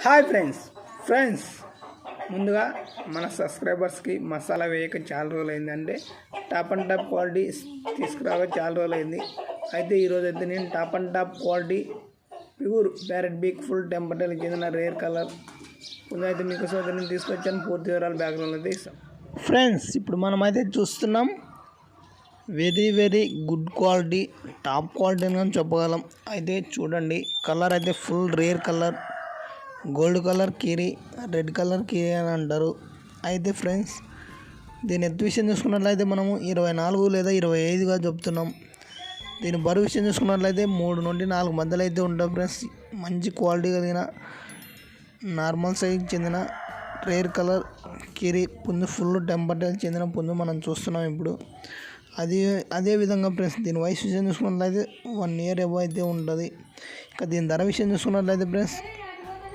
Hi friends ముందుగా మన సబ్స్క్రైబర్స్కి మసాలా వేయక చాలా రోజులు అయిందంటే టాప్ అండ్ టాప్ క్వాలిటీ తీసుకురాగా చాలా రోజులు అయింది. అయితే ఈరోజు అయితే నేను top and top quality pure parrot beak full టెంపర్టల్ చెందిన రేర్ కలర్ ముందు అయితే మీకోసం అయితే నేను తీసుకొచ్చాను. పూర్తి వివరాలు బ్యాక్గ్రౌండ్లో అయితే ఇస్తాం. ఫ్రెండ్స్ ఇప్పుడు మనమైతే చూస్తున్నాం very good quality, top quality అని చెప్పగలం. అయితే చూడండి, కలర్ అయితే full rare colour, gold colour కీరీ, రెడ్ కలర్ కీరీ అని అంటారు. అయితే ఫ్రెండ్స్ దీని ఎత్తు విషయం చూసుకున్నట్లయితే మనము 24 లేదా 25గా చెప్తున్నాం. దీని బరువు విషయం చూసుకున్నట్లయితే 3 నుండి 4 మధ్యలో అయితే ఉంటాం ఫ్రెండ్స్. మంచి క్వాలిటీ కలిగిన నార్మల్ సైజ్ చెందిన రేర్ కలర్ కీరీ పుంజు, ఫుల్ టెంపర్టైల్ చెందిన పుంజు మనం చూస్తున్నాం ఇప్పుడు. అదే విధంగా ఫ్రెండ్స్ దీని వయసు విషయం చూసుకున్నట్లయితే 1 ఇయర్ ఎబో అయితే ఉంటుంది. ఇక దీని ధర విషయం చూసుకున్నట్లయితే ఫ్రెండ్స్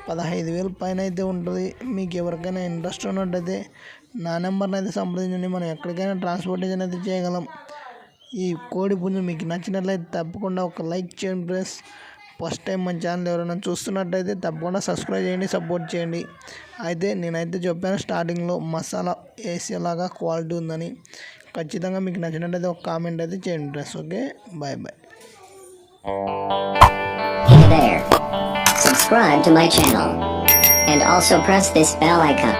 15,000 పైన అయితే ఉంటుంది. మీకు ఎవరికైనా ఇంట్రెస్ట్ ఉన్నట్టయితే నా నెంబర్ని అయితే సంప్రదించండి. మనం ఎక్కడికైనా ట్రాన్స్పోర్టేషన్ అయితే చేయగలం. ఈ కోడి పుంజు మీకు నచ్చినట్లయితే తప్పకుండా ఒక లైక్ చేయండి ఫ్రెండ్స్. ఫస్ట్ టైం మన ఛానల్ ఎవరైనా చూస్తున్నట్టయితే తప్పకుండా సబ్స్క్రైబ్ చేయండి, సపోర్ట్ చేయండి. అయితే నేనైతే చెప్పాను స్టార్టింగ్లో మసాలా వేసేలాగా క్వాలిటీ ఉందని. ఖచ్చితంగా మీకు నచ్చినట్టయితే ఒక కామెంట్ అయితే చేయండి friends. Okay, bye. Hey there. Subscribe to my channel and also press this bell icon.